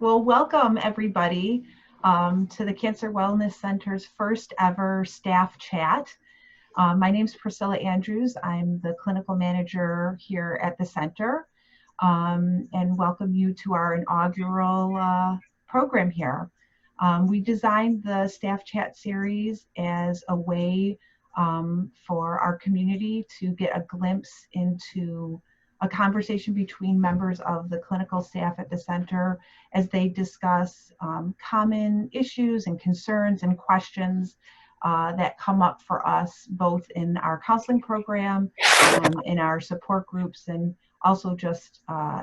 Well, welcome everybody to the Cancer Wellness Center's first ever staff chat. My name is Priscilla Andrews. I'm the clinical manager here at the center, and welcome you to our inaugural program here. We designed the staff chat series as a way for our community to get a glimpse into a conversation between members of the clinical staff at the center as they discuss common issues and concerns and questions that come up for us both in our counseling program, in our support groups, and also just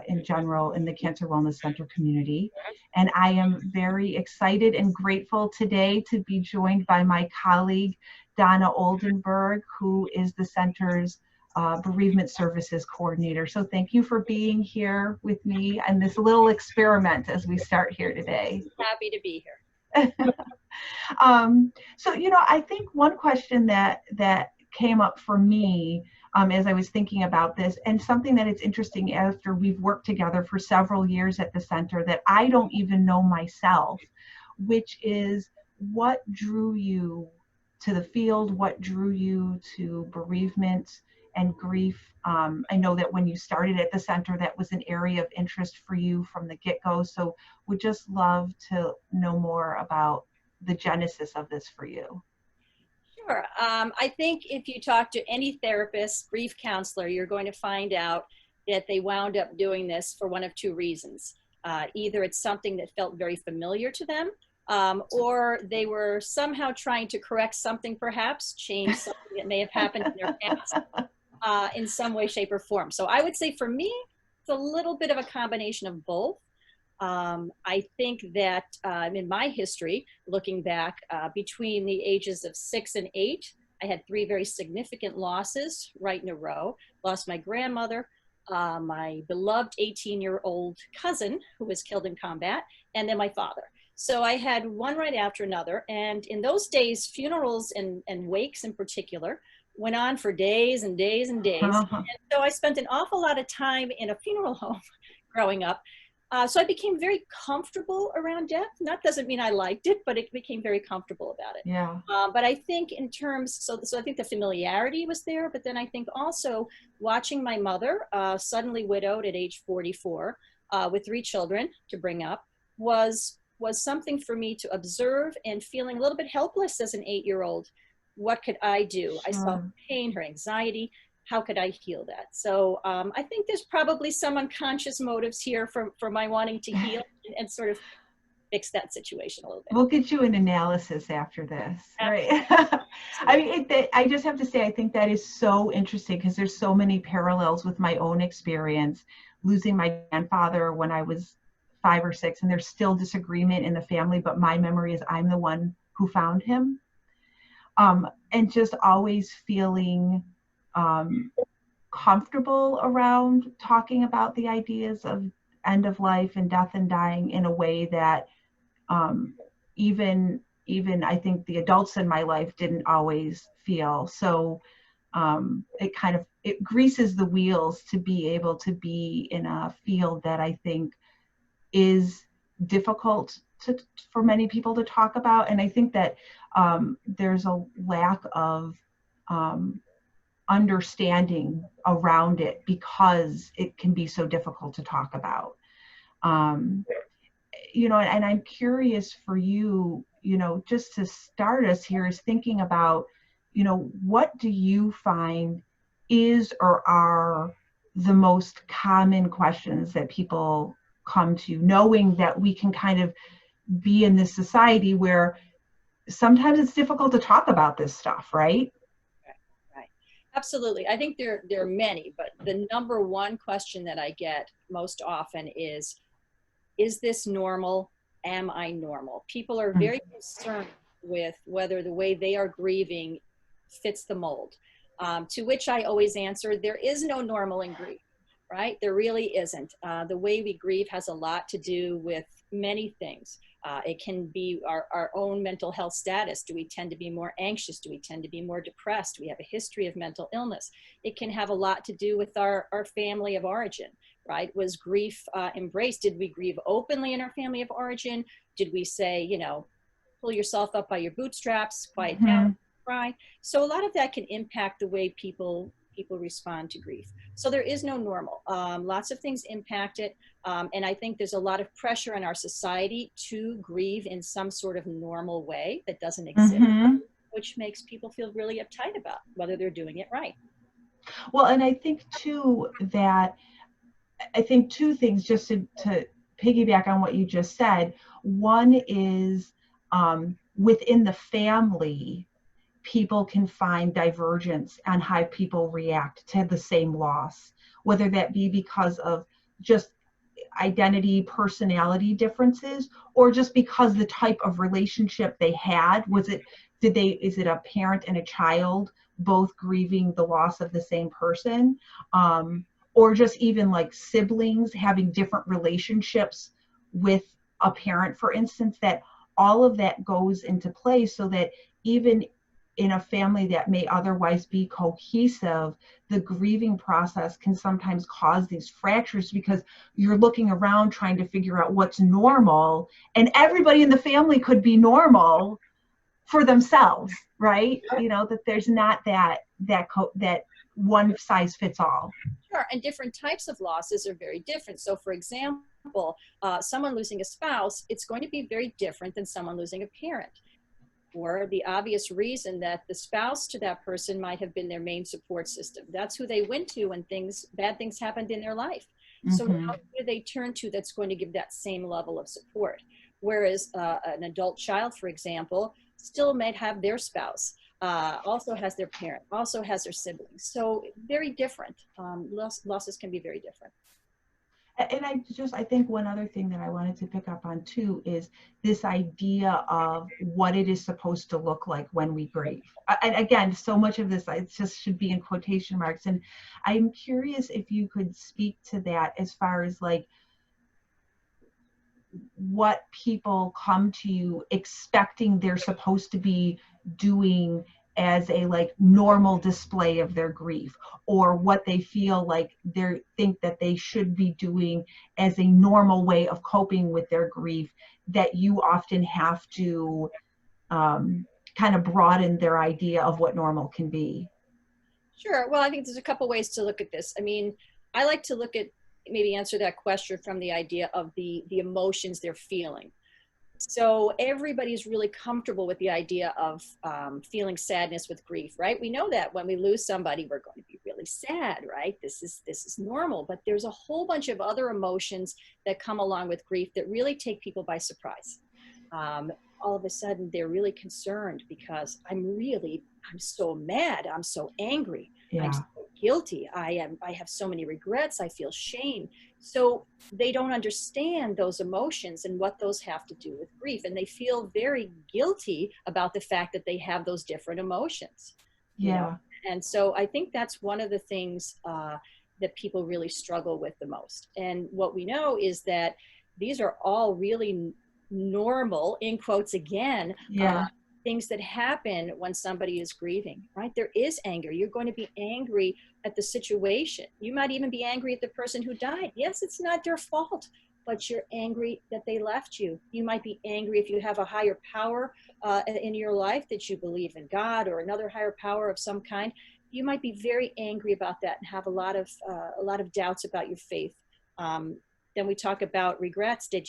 in general in the Cancer Wellness Center community. And I am very excited and grateful today to be joined by my colleague, Donna Oldenburg, who is the center's Bereavement Services Coordinator. So thank you for being here with me and this little experiment as we start here today. Happy to be here. So, I think one question that came up for me as I was thinking about this, and something that it's interesting after we've worked together for several years at the center that I don't even know myself, which is what drew you to the field, what drew you to bereavement and grief. I know that when you started at the center, that was an area of interest for you from the get-go. So would just love to know more about the genesis of this for you. Sure. I think if you talk to any therapist, grief counselor, you're going to find out that they wound up doing this for one of two reasons. Either it's something that felt very familiar to them, or they were somehow trying to correct something, perhaps change something that may have happened in their past in some way, shape, or form. So I would say for me, it's a little bit of a combination of both. I think that in my history, looking back between the ages of 6 and 8, I had 3 very significant losses right in a row. Lost my grandmother, my beloved 18-year-old cousin who was killed in combat, and then my father. So I had one right after another. And in those days, funerals and wakes in particular went on for days and days and days. And so I spent an awful lot of time in a funeral home growing up. So I became very comfortable around death. That doesn't mean I liked it, but it became very comfortable about it. Yeah. But I think in terms, so I think the familiarity was there, but then I think also watching my mother, suddenly widowed at age 44, with 3 children to bring up, was something for me to observe, and feeling a little bit helpless as an 8-year-old. What could I do? Sure. I saw her pain, her anxiety. How could I heal that? So I think there's probably some unconscious motives here for my wanting to heal and sort of fix that situation a little bit. We'll get you an analysis after this, right? I mean, I just have to say, I think that is so interesting because there's so many parallels with my own experience, losing my grandfather when I was 5 or 6, and there's still disagreement in the family, but my memory is I'm the one who found him. And just always feeling comfortable around talking about the ideas of end of life and death and dying in a way that even I think the adults in my life didn't always feel. So it greases the wheels to be able to be in a field that I think is difficult for many people to talk about. And I think that there's a lack of understanding around it because it can be so difficult to talk about. And I'm curious for you, just to start us here is thinking about, what do you find is or are the most common questions that people come to, knowing that we can kind of be in this society where sometimes it's difficult to talk about this stuff, right? Right. Absolutely. I think there are many, but the number one question that I get most often is this normal? Am I normal? People are very concerned with whether the way they are grieving fits the mold. To which I always answer, there is no normal in grief, right? There really isn't. The way we grieve has a lot to do with many things. It can be our own mental health status. Do we tend to be more anxious? Do we tend to be more depressed? Do we have a history of mental illness? It can have a lot to do with our family of origin, right? Was grief embraced? Did we grieve openly in our family of origin? Did we say, you know, pull yourself up by your bootstraps, quiet down, cry? So a lot of that can impact the way people respond to grief. So there is no normal. Lots of things impact it. And I think there's a lot of pressure in our society to grieve in some sort of normal way that doesn't exist, which makes people feel really uptight about whether they're doing it right. Well, and I think too that two things just to piggyback on what you just said. One is within the family, people can find divergence on how people react to the same loss, whether that be because of just identity, personality differences, or just because the type of relationship they had. Is it a parent and a child both grieving the loss of the same person? Or just even like siblings having different relationships with a parent, for instance, that all of that goes into play, so that even in a family that may otherwise be cohesive, the grieving process can sometimes cause these fractures, because you're looking around trying to figure out what's normal, and everybody in the family could be normal for themselves, right? You know, that there's not that one size fits all. Sure, and different types of losses are very different. So for example, someone losing a spouse, it's going to be very different than someone losing a parent, for the obvious reason that the spouse to that person might have been their main support system. That's who they went to when bad things happened in their life. So now who do they turn to that's going to give that same level of support? Whereas an adult child, for example, still might have their spouse, also has their parent, also has their siblings. So very different. Losses can be very different. And I think one other thing that I wanted to pick up on too is this idea of what it is supposed to look like when we grieve. And again, so much of this, it just should be in quotation marks. And I'm curious if you could speak to that as far as like what people come to you expecting they're supposed to be doing as a like normal display of their grief, or what they feel like they think that they should be doing as a normal way of coping with their grief, that you often have to kind of broaden their idea of what normal can be. Sure. Well, I think there's a couple ways to look at this. I mean, I like to maybe answer that question from the idea of the emotions they're feeling. So everybody's really comfortable with the idea of feeling sadness with grief, right? We know that when we lose somebody, we're going to be really sad, right? This is normal, but there's a whole bunch of other emotions that come along with grief that really take people by surprise. All of a sudden, they're really concerned because I'm so mad, I'm so angry, I'm so guilty, I have so many regrets, I feel shame. So they don't understand those emotions and what those have to do with grief. And they feel very guilty about the fact that they have those different emotions. You know? And so I think that's one of the things that people really struggle with the most. And what we know is that these are all really normal, in quotes again, things that happen when somebody is grieving, right? There is anger. You're going to be angry at the situation. You might even be angry at the person who died. Yes, it's not their fault, but you're angry that they left you. You might be angry if you have a higher power in your life, that you believe in God or another higher power of some kind. You might be very angry about that and have a lot of doubts about your faith. Then we talk about regrets. Did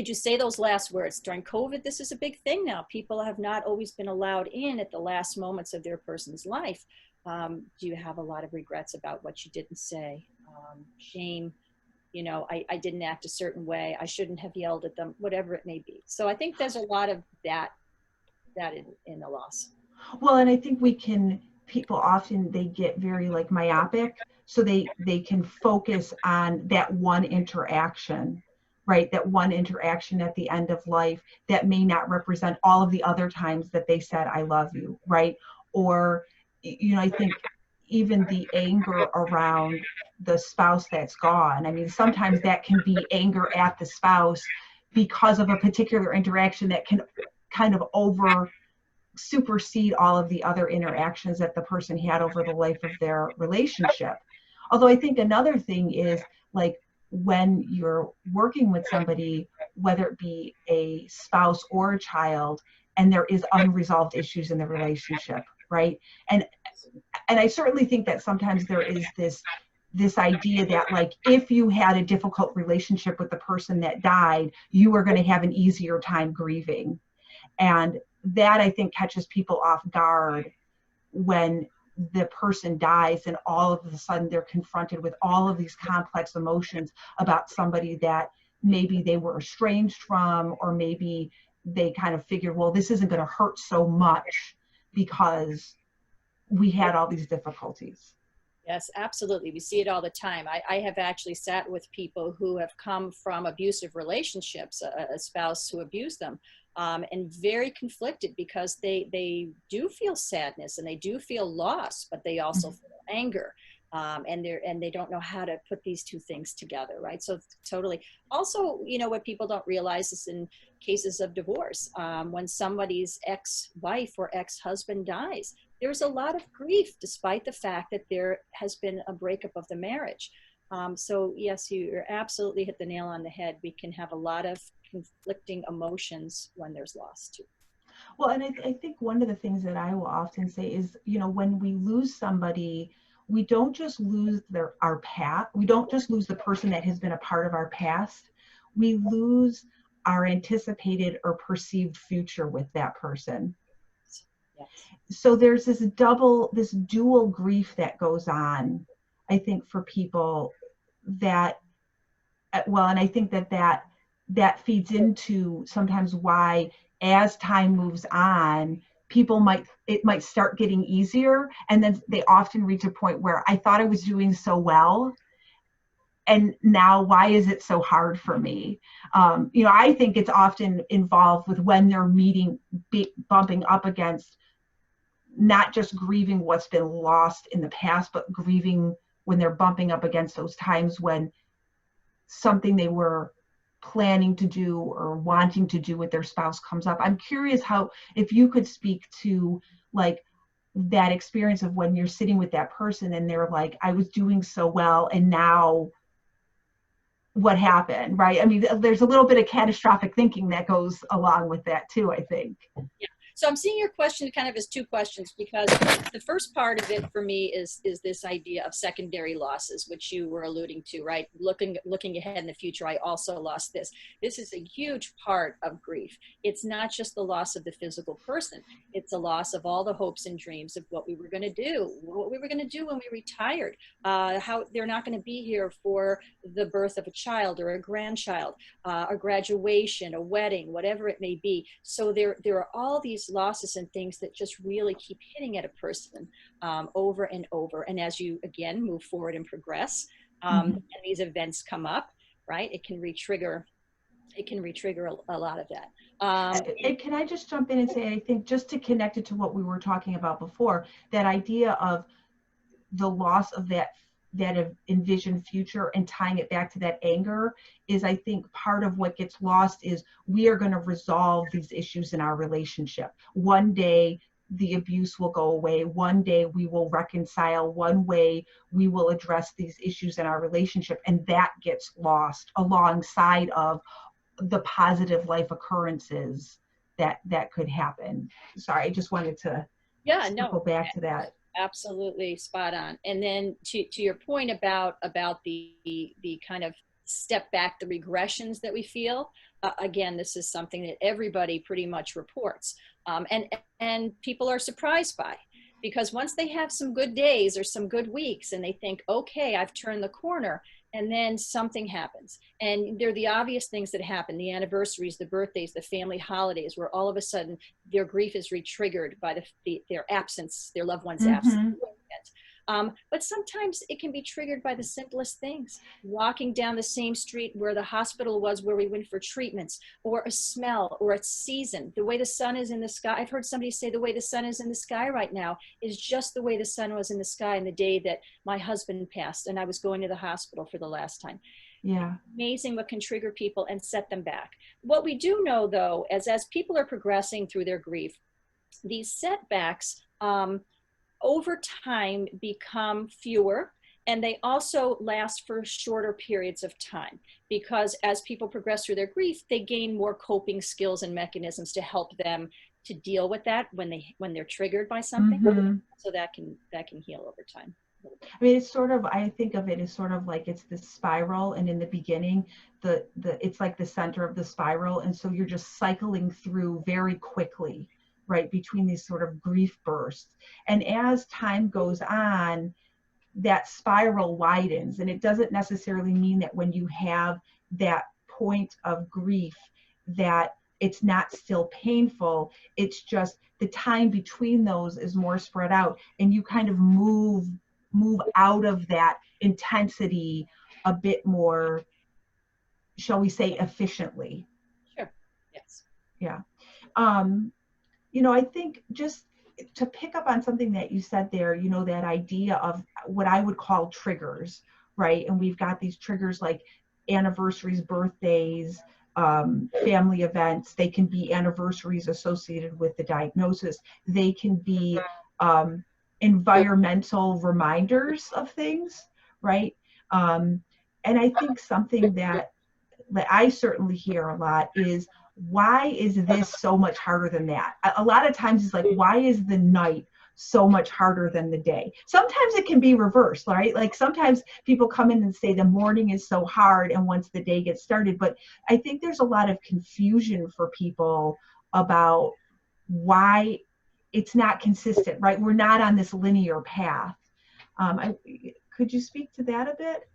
you say those last words? During COVID, this is a big thing now. People have not always been allowed in at the last moments of their person's life. Do you have a lot of regrets about what you didn't say? Shame, you know, I didn't act a certain way. I shouldn't have yelled at them, whatever it may be. So I think there's a lot of that in the loss. Well, and I think people often, they get very like myopic, so they can focus on that one interaction, right? That one interaction at the end of life that may not represent all of the other times that they said, I love you, right? Or, you know, I think even the anger around the spouse that's gone. I mean, sometimes that can be anger at the spouse because of a particular interaction that can kind of supersede all of the other interactions that the person had over the life of their relationship. Although I think another thing is like when you're working with somebody, whether it be a spouse or a child, and there is unresolved issues in the relationship, right? And I certainly think that sometimes there is this idea that, like, if you had a difficult relationship with the person that died, you are going to have an easier time grieving. And that, I think, catches people off guard when the person dies and all of a sudden they're confronted with all of these complex emotions about somebody that maybe they were estranged from, or maybe they kind of figured, well, this isn't going to hurt so much because we had all these difficulties. Yes, absolutely. We see it all the time. I have actually sat with people who have come from abusive relationships, a spouse who abused them, and very conflicted because they do feel sadness and they do feel loss, but they also feel anger. And they don't know how to put these two things together, right? So totally. Also, you know, what people don't realize is in cases of divorce, when somebody's ex-wife or ex-husband dies, there's a lot of grief despite the fact that there has been a breakup of the marriage. So yes, you're absolutely hit the nail on the head. We can have a lot of conflicting emotions when there's loss too. Well, and I think one of the things that I will often say is, you know, when we lose somebody, we don't just lose our past. We don't just lose the person that has been a part of our past. We lose our anticipated or perceived future with that person. Yes. So there's this dual grief that goes on, I think, for people that, well, and I think that feeds into sometimes why, as time moves on, it might start getting easier, and then they often reach a point where I thought I was doing so well, and now why is it so hard for me? You know, I think it's often involved with when they're bumping up against not just grieving what's been lost in the past, but grieving when they're bumping up against those times when something they were planning to do or wanting to do with their spouse comes up. I'm curious if you could speak to, like, that experience of when you're sitting with that person and they're like, I was doing so well, and now what happened, right? I mean, there's a little bit of catastrophic thinking that goes along with that too, I think. Yeah. So I'm seeing your question kind of as two questions, because the first part of it for me is this idea of secondary losses, which you were alluding to, right? Looking ahead in the future, I also lost this. This is a huge part of grief. It's not just the loss of the physical person. It's a loss of all the hopes and dreams of what we were going to do when we retired, how they're not going to be here for the birth of a child or a grandchild, a graduation, a wedding, whatever it may be. So there are all these losses and things that just really keep hitting at a person over and over. And as you, again, move forward and progress, and these events come up, right, it can re-trigger a lot of that. And can I just jump in and say, I think, just to connect it to what we were talking about before, that idea of the loss of that envisioned future and tying it back to that anger is, I think, part of what gets lost is we are going to resolve these issues in our relationship. One day the abuse will go away. One day we will reconcile. One way we will address these issues in our relationship, and that gets lost alongside of the positive life occurrences that could happen. Sorry, I just wanted to go back to that. Absolutely spot on. And then to your point about the kind of step back, the regressions that we feel, again, this is something that everybody pretty much reports, and people are surprised by, because once they have some good days or some good weeks and they think, okay, I've turned the corner, and then something happens. And they're the obvious things that happen, the anniversaries, the birthdays, the family holidays, where all of a sudden their grief is re-triggered by their absence, their loved one's absence. But sometimes it can be triggered by the simplest things. Walking down the same street where the hospital was, where we went for treatments, or a smell, or a season, the way the sun is in the sky. I've heard somebody say the way the sun is in the sky right now is just the way the sun was in the sky in the day that my husband passed and I was going to the hospital for the last time. Yeah. Amazing what can trigger people and set them back. What we do know, though, as people are progressing through their grief, these setbacks over time become fewer And they also last for shorter periods of time, because as people progress through their grief, they gain more coping skills and mechanisms to help them to deal with that when they're triggered by something. Mm-hmm. So that can heal over time. I mean, it's sort of, I think of it as sort of like it's this spiral, and in the beginning, it's like the center of the spiral, and so you're just cycling through very quickly, right, between these sort of grief bursts. And as time goes on, that spiral widens, and it doesn't necessarily mean that when you have that point of grief that it's not still painful. It's just the time between those is more spread out, and you kind of move out of that intensity a bit more, shall we say, efficiently. Sure. Yes. Yeah. I think just to pick up on something that you said there, that idea of what I would call triggers, right? And we've got these triggers like anniversaries, birthdays, family events. They can be anniversaries associated with the diagnosis. They can be environmental reminders of things, right? And I think something that I certainly hear a lot is, why is this so much harder than that? A lot of times it's like, why is the night so much harder than the day? Sometimes it can be reversed, right? Like sometimes people come in and say the morning is so hard and once the day gets started. But I think there's a lot of confusion for people about why it's not consistent, right? We're not on this linear path. Could you speak to that a bit?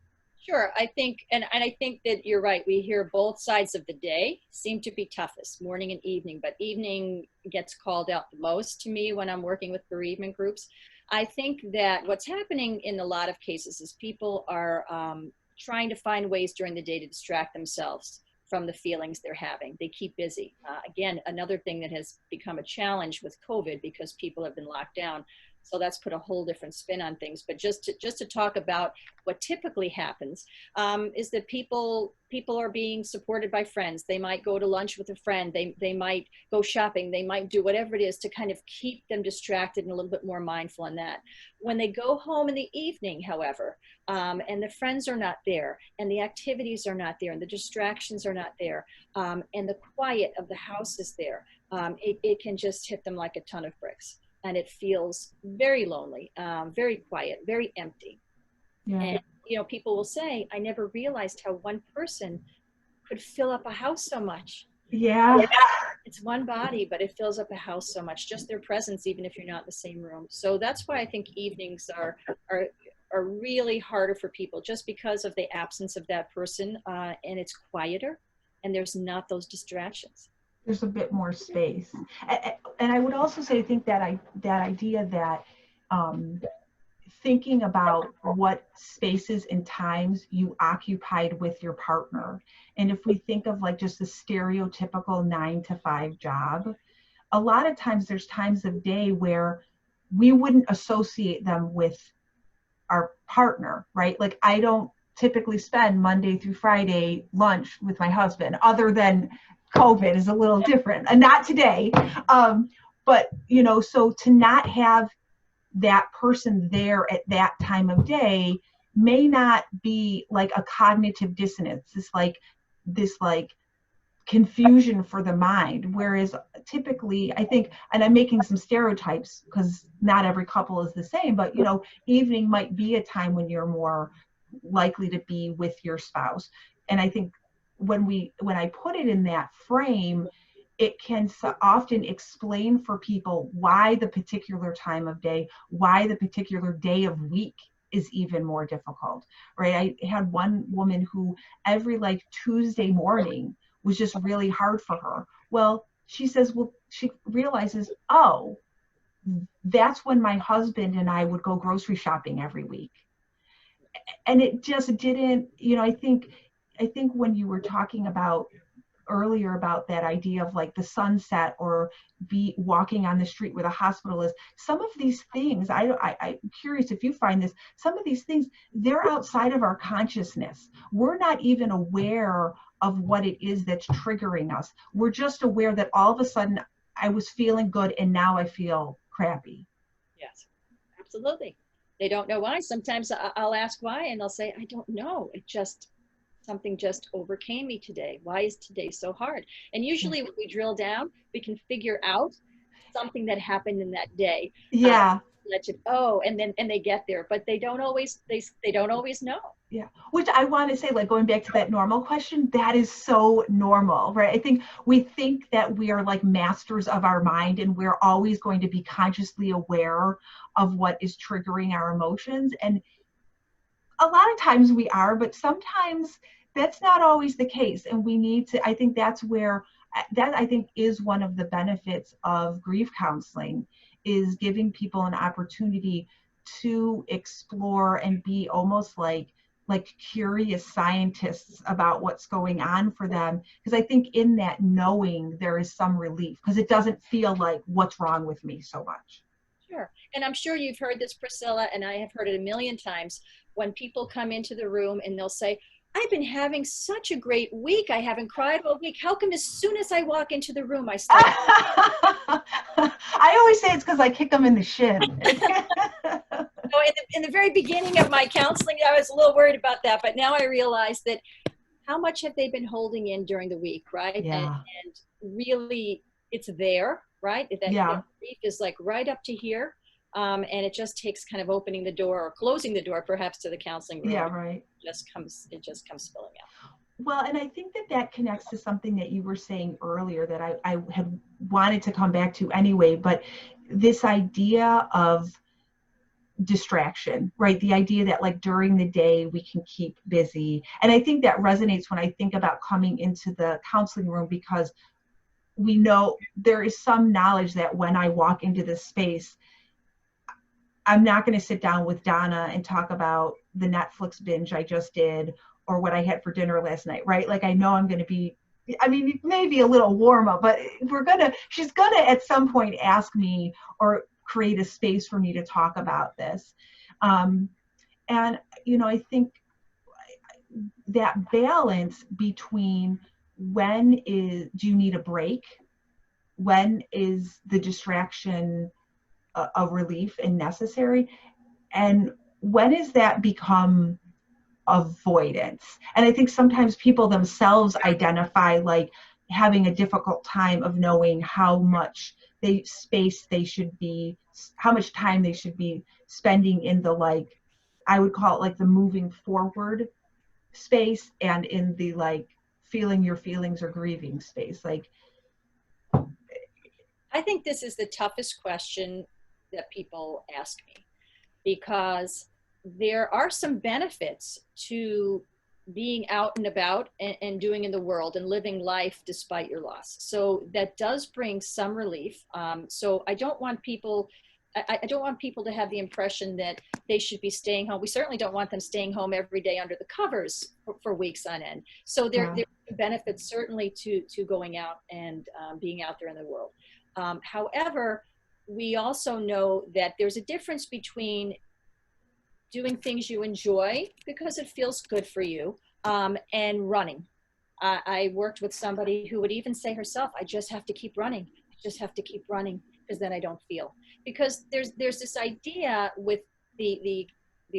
Sure. I think, and I think that you're right. We hear both sides of the day seem to be toughest, morning and evening, but evening gets called out the most to me when I'm working with bereavement groups. I think that what's happening in a lot of cases is people are trying to find ways during the day to distract themselves from the feelings they're having. They keep busy. Again, another thing that has become a challenge with COVID, because people have been locked down. So that's put a whole different spin on things. But just to talk about what typically happens is that people are being supported by friends. They might go to lunch with a friend. They might go shopping. They might do whatever it is to kind of keep them distracted and a little bit more mindful in that. When they go home in the evening, however, and the friends are not there, and the activities are not there, and the distractions are not there, and the quiet of the house is there, it can just hit them like a ton of bricks. And it feels very lonely, very quiet, very empty. Yeah. And, people will say, I never realized how one person could fill up a house so much. Yeah. It's one body, but it fills up a house so much, just their presence, even if you're not in the same room. So that's why I think evenings are really harder for people, just because of the absence of that person, and it's quieter, and there's not those distractions. There's a bit more space. And I would also say, I think that idea that thinking about what spaces and times you occupied with your partner. And if we think of like just a stereotypical 9-to-5 job, a lot of times there's times of day where we wouldn't associate them with our partner, right? Like I don't typically spend Monday through Friday lunch with my husband, other than COVID is a little different, and not today. But, so to not have that person there at that time of day may not be like a cognitive dissonance. This confusion for the mind. Whereas typically, I think, and I'm making some stereotypes because not every couple is the same, but, evening might be a time when you're more likely to be with your spouse. And I think when I put it in that frame, it can so often explain for people why the particular time of day, why the particular day of week is even more difficult, right? I had one woman who every Tuesday morning was just really hard for her. Well, she says, she realizes, oh, that's when my husband and I would go grocery shopping every week. And it just didn't, I think when you were talking about earlier about that idea of like the sunset or be walking on the street where the hospital is, some of these things, I'm curious if you find this, some of these things, they're outside of our consciousness. We're not even aware of what it is that's triggering us. We're just aware that all of a sudden I was feeling good and now I feel crappy. Yes, absolutely. They don't know why. Sometimes I'll ask why, and they'll say, I don't know. Something just overcame me today. Why is today so hard? And usually when we drill down, we can figure out something that happened in that day. Yeah. And they get there, but they don't always know. Yeah, which I want to say, like going back to that normal question, that is so normal, right? I think we think that we are like masters of our mind and we're always going to be consciously aware of what is triggering our emotions. And a lot of times we are, but sometimes that's not always the case. And we need to, I think that's where, that I think is one of the benefits of grief counseling, is giving people an opportunity to explore and be almost like curious scientists about what's going on for them. Because I think in that knowing there is some relief, because it doesn't feel like what's wrong with me so much. Sure. And I'm sure you've heard this, Priscilla, and I have heard it a million times when people come into the room and they'll say, I've been having such a great week. I haven't cried all week. How come as soon as I walk into the room, I start? I always say it's because I kick them in the shin. So in the very beginning of my counseling, I was a little worried about that, but now I realize that how much have they been holding in during the week, right? Yeah. And really, it's there, right? That grief is like right up to here. And it just takes kind of opening the door or closing the door, perhaps, to the counseling room. Yeah, right. It just comes spilling out. Well, and I think that connects to something that you were saying earlier that I had wanted to come back to anyway, but this idea of distraction, right? The idea that like during the day we can keep busy. And I think that resonates when I think about coming into the counseling room, because we know there is some knowledge that when I walk into this space, I'm not going to sit down with Donna and talk about the Netflix binge I just did or what I had for dinner last night, right? Like I know I'm going to be, I mean, maybe a little warm up, but she's going to at some point ask me or create a space for me to talk about this. And, I think that balance between do you need a break? When is the distraction a relief and necessary? And when does that become avoidance? And I think sometimes people themselves identify like having a difficult time of knowing how much how much time they should be spending in the, like, I would call it like the moving forward space and in the like feeling your feelings or grieving space. Like, I think this is the toughest question that people ask me, because there are some benefits to being out and about and doing in the world and living life despite your loss. So that does bring some relief. So I don't want people to have the impression that they should be staying home. We certainly don't want them staying home every day under the covers for weeks on end. So there are benefits certainly to going out and being out there in the world. However, we also know that there's a difference between doing things you enjoy because it feels good for you, and running. I worked with somebody who would even say herself, I just have to keep running. I just have to keep running because then I don't feel. Because there's this idea with the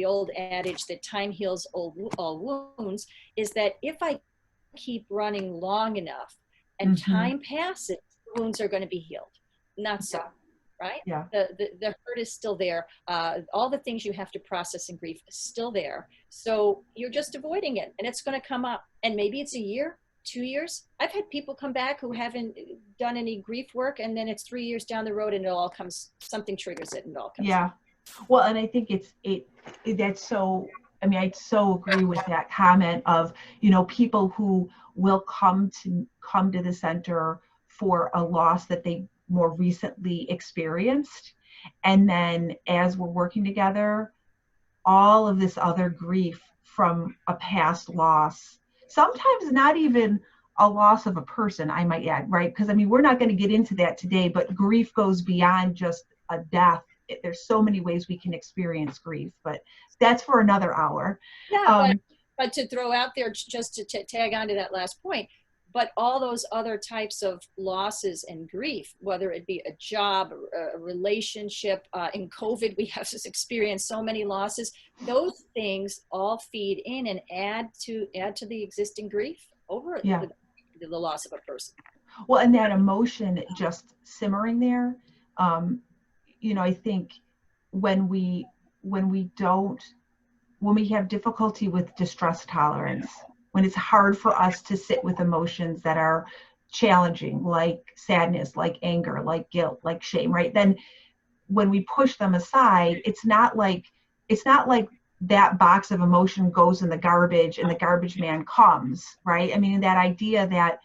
old adage that time heals all wounds, is that if I keep running long enough and time passes, the wounds are going to be healed. Not so. Right? Yeah. The hurt is still there. All the things you have to process in grief is still there. So you're just avoiding it, and it's going to come up. And maybe it's a year, 2 years. I've had people come back who haven't done any grief work, and then it's 3 years down the road, and something triggers it, and it all comes. Yeah. Well, and I think that's so. I mean, I so agree with that comment of, people who will come to the center for a loss that they more recently experienced, and then as we're working together, all of this other grief from a past loss, sometimes not even a loss of a person, I might add, right? Because I mean, we're not going to get into that today, but grief goes beyond just a death. There's so many ways we can experience grief, but that's for another hour. Yeah, but to throw out there, just to tag on to that last point, But all those other types of losses and grief, whether it be a job, a relationship, in COVID, we have experienced so many losses. Those things all feed in and add to the existing grief over the loss of a person. Well, and that emotion just simmering there, you know, I think when we have difficulty with distress tolerance, when it's hard for us to sit with emotions that are challenging, like sadness, like anger, like guilt, like shame, right? Then when we push them aside, it's not like that box of emotion goes in the garbage and the garbage man comes, right? I mean, that idea that,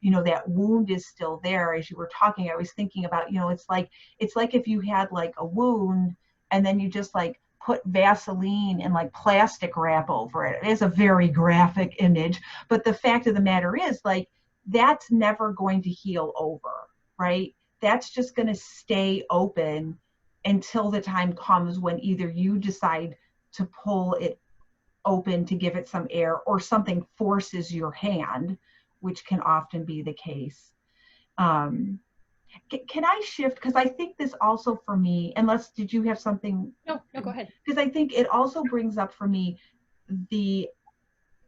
you know, that wound is still there. As you were talking, I was thinking about, you know, it's like if you had like a wound and then you just like put Vaseline and like plastic wrap over it. It is a very graphic image, but the fact of the matter is, like, that's never going to heal over, right? That's just going to stay open until the time comes when either you decide to pull it open to give it some air, or something forces your hand, which can often be the case. Can I shift? Because I think this also for me, unless, did you have something? No, go ahead. Because I think it also brings up for me the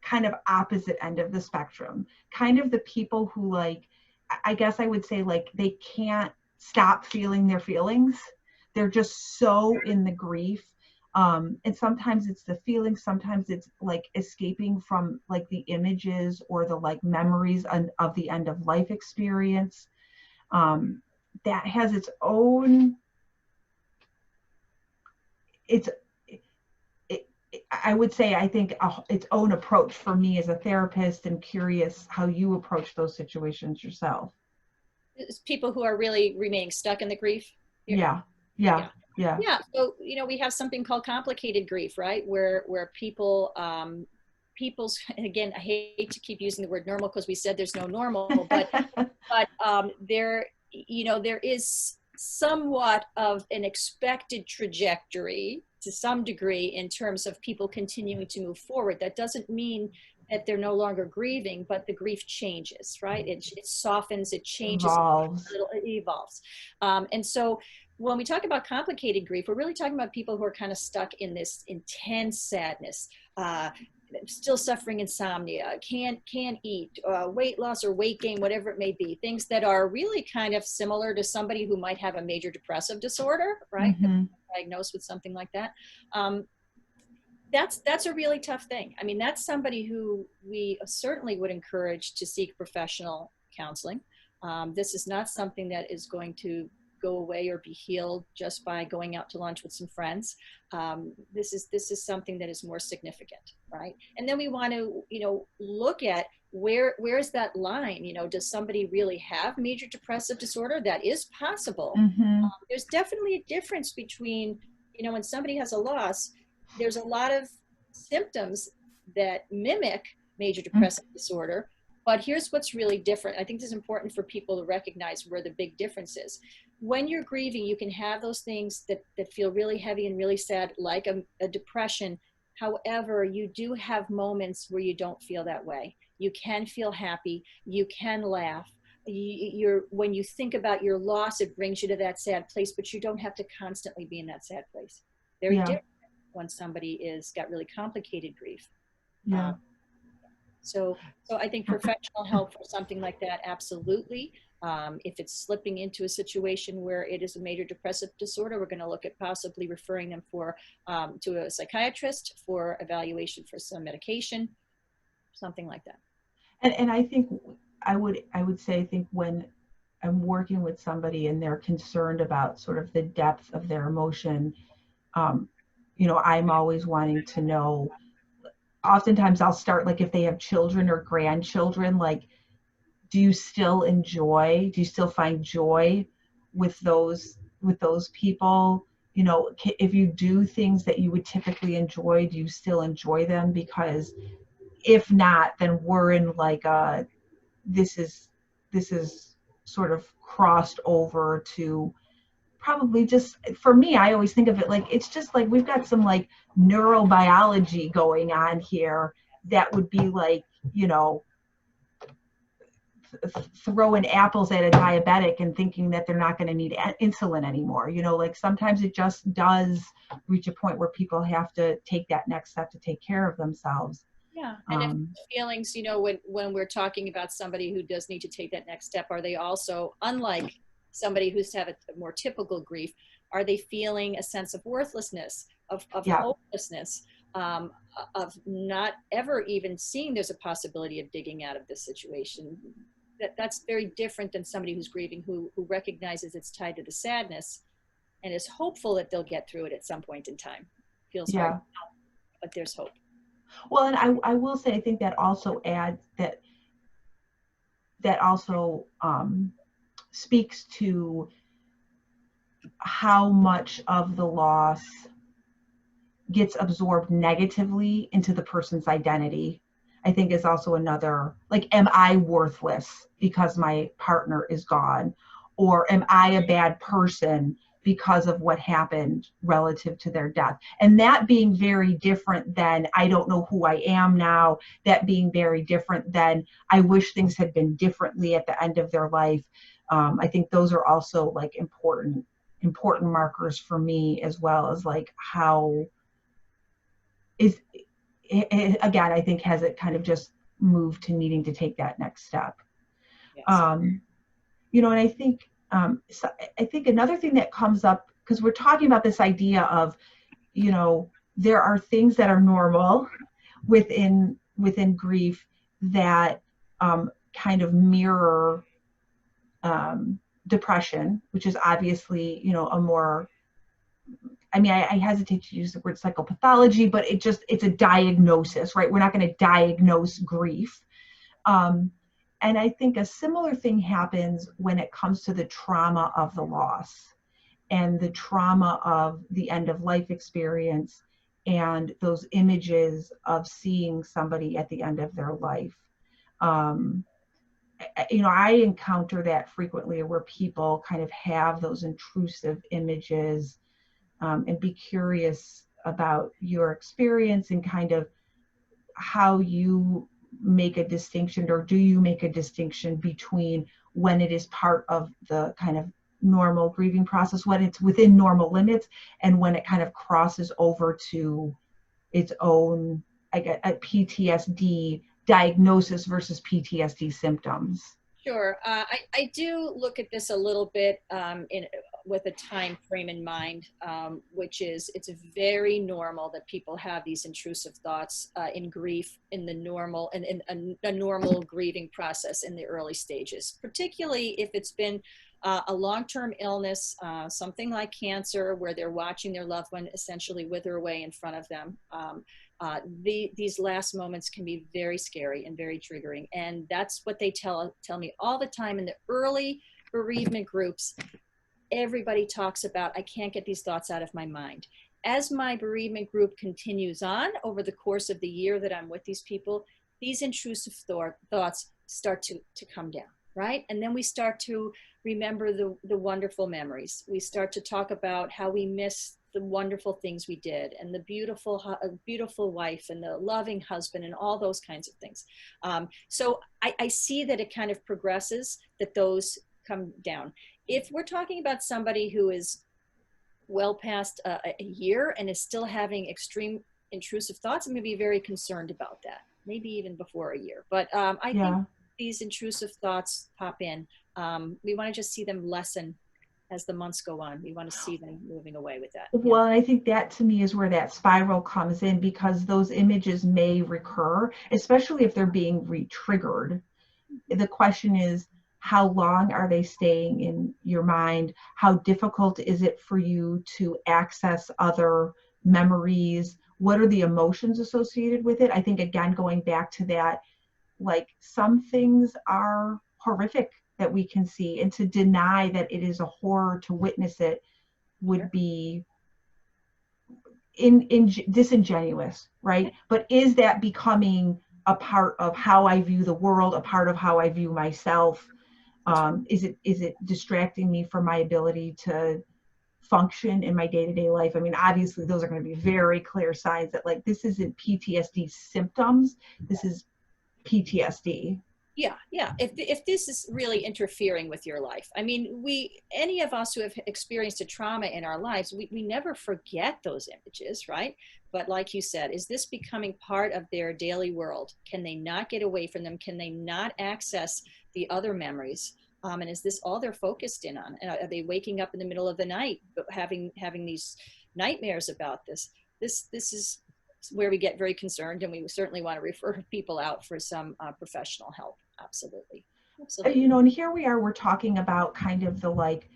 kind of opposite end of the spectrum, kind of the people who, like, I guess I would say, like, they can't stop feeling their feelings. They're just so in the grief. And sometimes it's the feelings, sometimes it's like escaping from like the images or the like memories of the end of life experience. That has its own, I would say, I think its own approach for me as a therapist, and curious how you approach those situations yourself. It's people who are really remaining stuck in the grief. Yeah. So, you know, we have something called complicated grief, right? Where people, again, I hate to keep using the word normal because we said there's no normal, but there, you know, there is somewhat of an expected trajectory to some degree in terms of people continuing to move forward. That doesn't mean that they're no longer grieving, but the grief changes, right? It softens, it changes, it evolves. And so when we talk about complicated grief, we're really talking about people who are kind of stuck in this intense sadness, still suffering insomnia, can't eat, weight loss or weight gain, whatever it may be, things that are really kind of similar to somebody who might have a major depressive disorder, right? Mm-hmm. Diagnosed with something like that. That's a really tough thing. I mean, that's somebody who we certainly would encourage to seek professional counseling. This is not something that is going to go away or be healed just by going out to lunch with some friends. This is something that is more significant, right? And then we want to, you know, look at where's that line. You know, does somebody really have major depressive disorder? That is possible. Mm-hmm. There's definitely a difference between, you know, when somebody has a loss, there's a lot of symptoms that mimic major depressive disorder. But here's what's really different. I think it's important for people to recognize where the big difference is. When you're grieving, you can have those things that feel really heavy and really sad, like a depression. However, you do have moments where you don't feel that way. You can feel happy. You can laugh. When you think about your loss, it brings you to that sad place, but you don't have to constantly be in that sad place. Very different when somebody got really complicated grief. Yeah. So I think professional help for something like that, absolutely. If it's slipping into a situation where it is a major depressive disorder, we're going to look at possibly referring them to a psychiatrist for evaluation for some medication, something like that. And I think I would say, I think when I'm working with somebody and they're concerned about sort of the depth of their emotion, you know, I'm always wanting to know. Oftentimes I'll start, like, if they have children or grandchildren, like, do you still find joy with those people? You know, if you do things that you would typically enjoy, do you still enjoy them? Because if not, then we're in like this is sort of crossed over to probably, just for me, I always think of it like it's just like we've got some like neurobiology going on here that would be like, you know, throwing apples at a diabetic and thinking that they're not going to need insulin anymore. You know, like sometimes it just does reach a point where people have to take that next step to take care of themselves. Yeah, and if feelings, you know, when we're talking about somebody who does need to take that next step, are they also, unlike somebody who's had a more typical grief, are they feeling a sense of worthlessness, of hopelessness, of not ever even seeing there's a possibility of digging out of this situation? That's very different than somebody who's grieving, who recognizes it's tied to the sadness and is hopeful that they'll get through it at some point in time. Feels hard, but there's hope. Well, and I will say, I think that also adds that also speaks to how much of the loss gets absorbed negatively into the person's identity. I think is also another, like, am I worthless because my partner is gone? Or am I a bad person because of what happened relative to their death? And that being very different than, I don't know who I am now, that being very different than, I wish things had been differently at the end of their life. I think those are also like important markers for me, as well as like how is, again, I think has it kind of just moved to needing to take that next step. Yes. You know, and I think another thing that comes up, because we're talking about this idea of, you know, there are things that are normal within grief that kind of mirror depression, which is obviously, you know, a more, I mean, I hesitate to use the word psychopathology, but it's a diagnosis, right? We're not going to diagnose grief. And I think a similar thing happens when it comes to the trauma of the loss and the trauma of the end of life experience and those images of seeing somebody at the end of their life. You know, I encounter that frequently, where people kind of have those intrusive images, and be curious about your experience and kind of how you make a distinction, or do you make a distinction between when it is part of the kind of normal grieving process, when it's within normal limits, and when it kind of crosses over to its own, I get a PTSD diagnosis versus PTSD symptoms? Sure. I do look at this a little bit with a time frame in mind, which is, it's very normal that people have these intrusive thoughts in grief, in the normal, and in a normal grieving process in the early stages, particularly if it's been a long-term illness, something like cancer, where they're watching their loved one essentially wither away in front of them. These last moments can be very scary and very triggering. And that's what they tell me all the time in the early bereavement groups. Everybody talks about, I can't get these thoughts out of my mind. As my bereavement group continues on over the course of the year that I'm with these people, these intrusive thoughts start to come down, right? And then we start to remember the wonderful memories. We start to talk about how we miss the wonderful things we did, and the beautiful wife, and the loving husband, and all those kinds of things. So I see that it kind of progresses, that those come down. If we're talking about somebody who is well past a year and is still having extreme intrusive thoughts, I'm going to be very concerned about that, maybe even before a year. But I think these intrusive thoughts pop in. We want to just see them lessen as the months go on. We want to see them moving away with that. Well, and I think that to me is where that spiral comes in, because those images may recur, especially if they're being re-triggered. The question is, how long are they staying in your mind? How difficult is it for you to access other memories? What are the emotions associated with it? I think, again, going back to that, like, some things are horrific that we can see, and to deny that it is a horror to witness it would be disingenuous, right? But is that becoming a part of how I view the world, a part of how I view myself? Is it distracting me from my ability to function in my day-to-day life? I mean, obviously those are going to be very clear signs that, like, this isn't PTSD symptoms, this is PTSD. Yeah. If this is really interfering with your life, I mean, any of us who have experienced a trauma in our lives, we never forget those images, right? But like you said, is this becoming part of their daily world? Can they not get away from them? Can they not access the other memories? And is this all they're focused in on? Are they waking up in the middle of the night, having these nightmares about this? This is where we get very concerned, and we certainly want to refer people out for some professional help. Absolutely. Absolutely. You know, and here we are, we're talking about kind of the like,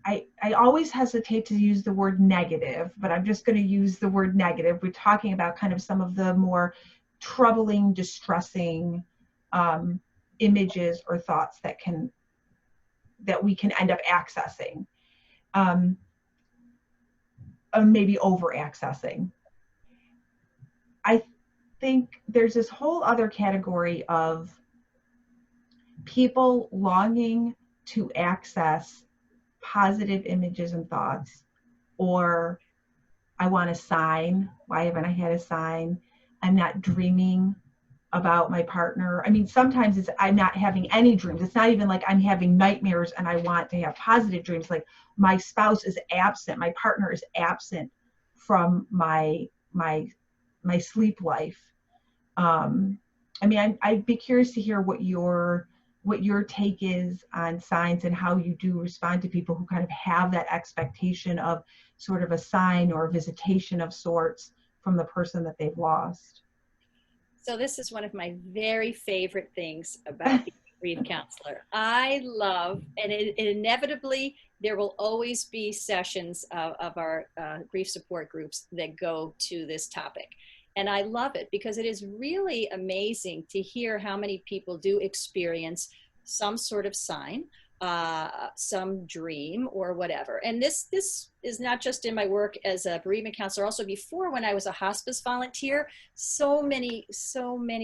I always hesitate to use the word negative, but I'm just going to use the word negative. We're talking about kind of some of the more troubling, distressing images or thoughts that we can end up accessing, or maybe over accessing. I think there's this whole other category of people longing to access positive images and thoughts, or I want a sign. Why haven't I had a sign? I'm not dreaming about my partner. I mean, sometimes it's I'm not having any dreams. It's not even like I'm having nightmares and I want to have positive dreams. Like my spouse is absent, my partner is absent from my sleep life. I mean, I'd be curious to hear what your take is on signs and how you do respond to people who kind of have that expectation of sort of a sign or a visitation of sorts from the person that they've lost. So this is one of my very favorite things about being a grief counselor. I love, and inevitably, there will always be sessions of our grief support groups that go to this topic. And I love it because it is really amazing to hear how many people do experience some sort of sign, some dream or whatever. And this is not just in my work as a bereavement counselor, also before when I was a hospice volunteer, so many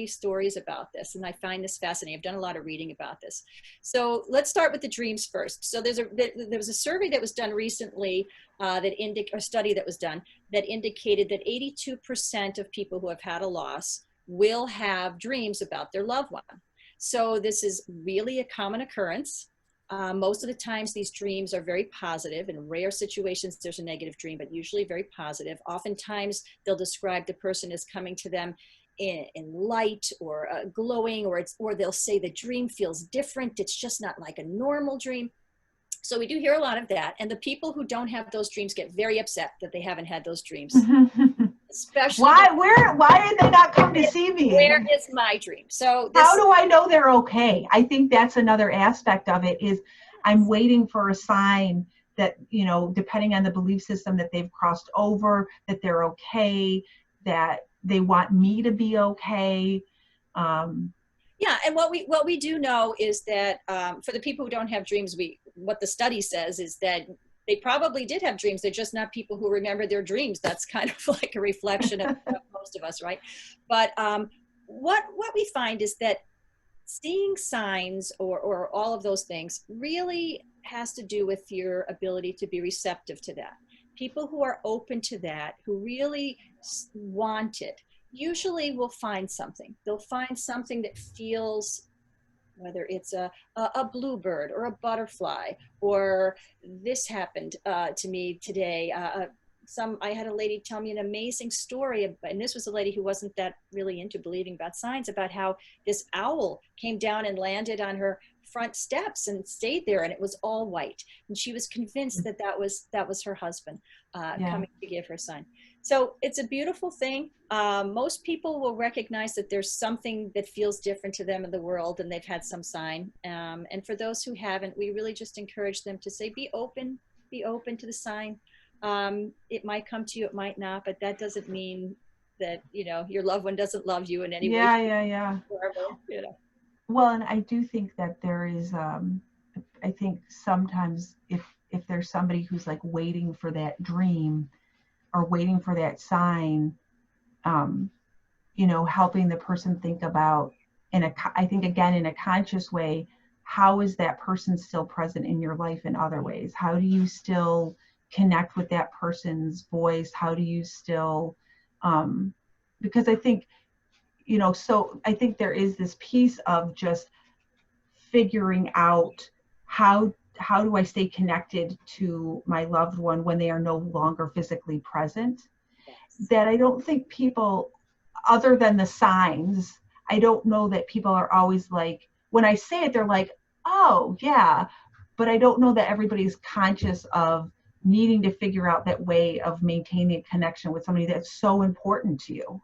stories about this. And I find this fascinating. I've done a lot of reading about this. So let's start with the dreams first. So there was a survey that was done recently a study that was done that indicated that 82% of people who have had a loss will have dreams about their loved one. So this is really a common occurrence. Most of the times these dreams are very positive. In rare situations, there's a negative dream, but usually very positive. Oftentimes they'll describe the person as coming to them in light or glowing, or they'll say the dream feels different. It's just not like a normal dream. So we do hear a lot of that. And the people who don't have those dreams get very upset that they haven't had those dreams. Especially why did they not come to see me? Where is my dream? So how do I know they're okay? I think that's another aspect of it, is I'm waiting for a sign that, you know, depending on the belief system, that they've crossed over, that they're okay, that they want me to be okay. Yeah, and what we do know is that for the people who don't have dreams, what the study says is that they probably did have dreams. They're just not people who remember their dreams. That's kind of like a reflection of most of us, right? But what we find is that seeing signs or all of those things really has to do with your ability to be receptive to that. People who are open to that, who really want it, usually will find something. They'll find something that feels, whether it's a bluebird or a butterfly, or this happened to me today. I had a lady tell me an amazing story, and this was a lady who wasn't that really into believing about signs, about how this owl came down and landed on her front steps and stayed there, and it was all white. And she was convinced that that was her husband coming to give her a sign. So it's a beautiful thing. Most people will recognize that there's something that feels different to them in the world, and they've had some sign. And for those who haven't, we really just encourage them to say, be open to the sign. It might come to you, it might not, but that doesn't mean that, you know, your loved one doesn't love you in any way. Yeah. Forever, you know. Well, and I do think that there is, I think sometimes if there's somebody who's like waiting for that dream or waiting for that sign, you know, helping the person think about, I think again, in a conscious way, how is that person still present in your life in other ways? How do you still connect with that person's voice? How do you still, because I think, you know, so I think there is this piece of just figuring out how do I stay connected to my loved one when they are no longer physically present, Yes. that I don't think people, other than the signs, I don't know that people are always like, when I say it, they're like, oh yeah, but I don't know that everybody's conscious of needing to figure out that way of maintaining a connection with somebody that's so important to you.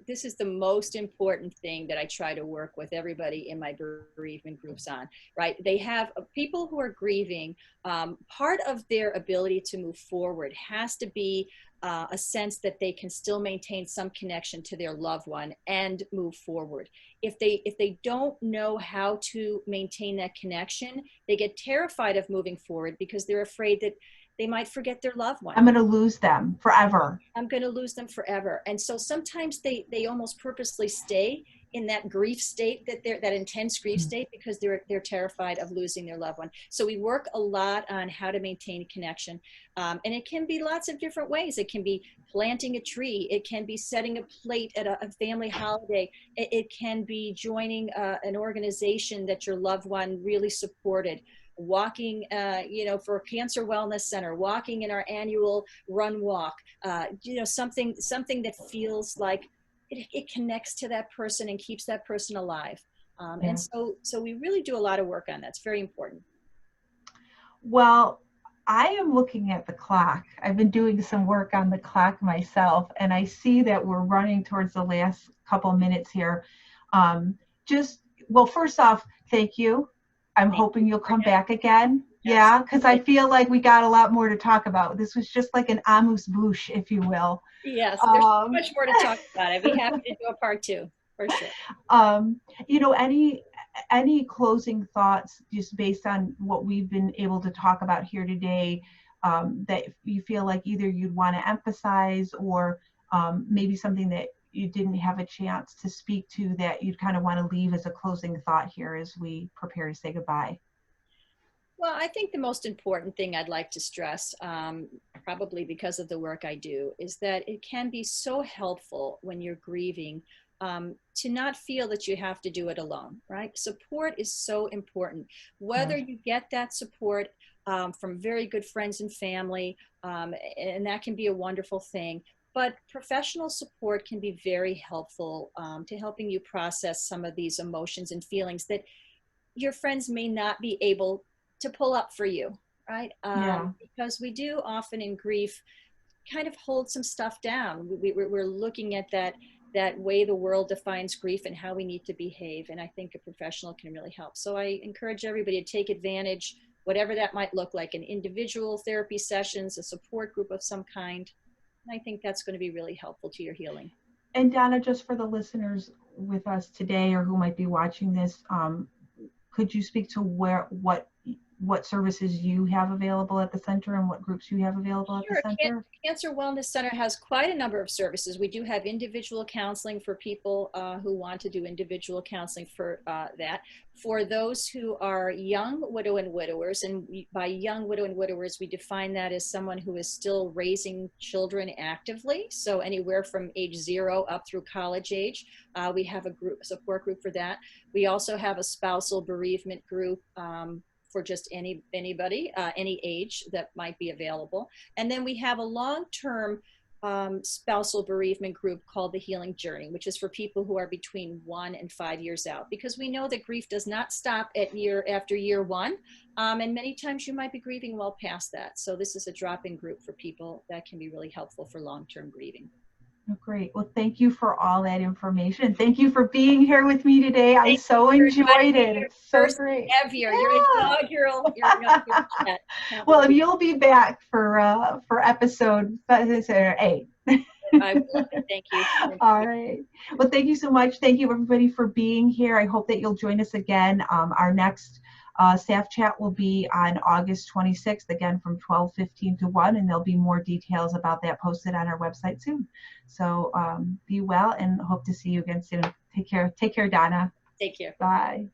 This is the most important thing that I try to work with everybody in my bereavement groups on, right? They have people who are grieving. Part of their ability to move forward has to be a sense that they can still maintain some connection to their loved one and move forward. If they don't know how to maintain that connection, they get terrified of moving forward because they're afraid that they might forget their loved one. I'm going to lose them forever. I'm going to lose them forever. And so sometimes they almost purposely stay in that grief state, that intense grief state, because they're terrified of losing their loved one. So we work a lot on how to maintain connection. And it can be lots of different ways. It can be planting a tree. It can be setting a plate at a family holiday. It can be joining an organization that your loved one really supported. Walking, for a cancer wellness center, walking in our annual run walk, something that feels like it connects to that person and keeps that person alive. Yeah. And so we really do a lot of work on that. It's very important. Well, I am looking at the clock. I've been doing some work on the clock myself, and I see that we're running towards the last couple minutes here. Well, first off, thank you. I'm hoping you'll come back again. Yeah, because I feel like we got a lot more to talk about. This was just like an amuse-bouche, if you will. Yes, there's so much more to talk about. I'd be happy to do a part 2, for sure. Any closing thoughts just based on what we've been able to talk about here today, that you feel like either you'd want to emphasize or maybe something that you didn't have a chance to speak to that you'd kind of want to leave as a closing thought here as we prepare to say goodbye? Well, I think the most important thing I'd like to stress, probably because of the work I do, is that it can be so helpful when you're grieving to not feel that you have to do it alone, right? Support is so important. Whether you get that support from very good friends and family, and that can be a wonderful thing, but professional support can be very helpful to helping you process some of these emotions and feelings that your friends may not be able to pull up for you, right? Because we do often in grief kind of hold some stuff down. We're looking at that way the world defines grief and how we need to behave. And I think a professional can really help. So I encourage everybody to take advantage, whatever that might look like, in individual therapy sessions, a support group of some kind. And I think that's going to be really helpful to your healing. And Donna, just for the listeners with us today or who might be watching this, could you speak to what services you have available at the center and what groups you have available at the center? Cancer Wellness Center has quite a number of services. We do have individual counseling for people who want to do individual counseling for that. For those who are young widow and widowers, and by young widow and widowers, we define that as someone who is still raising children actively. So anywhere from age 0 up through college age, we have a support group for that. We also have a spousal bereavement group for just anybody, any age that might be available. And then we have a long-term spousal bereavement group called the Healing Journey, which is for people who are between 1 and 5 years out, because we know that grief does not stop at after year 1. And many times you might be grieving well past that. So this is a drop-in group for people that can be really helpful for long-term grieving. Oh, great. Well, thank you for all that information. Thank you for being here with me today. I so enjoyed it. It's so great. You're a inaugural. Well, and you'll be back for episode 8. I will. Thank you. All right. Well, thank you so much. Thank you, everybody, for being here. I hope that you'll join us again. Our next staff chat will be on August 26th, again from 12:15 to 1, and there'll be more details about that posted on our website soon. So be well and hope to see you again soon. Take care. Take care, Donna. Take care. Bye.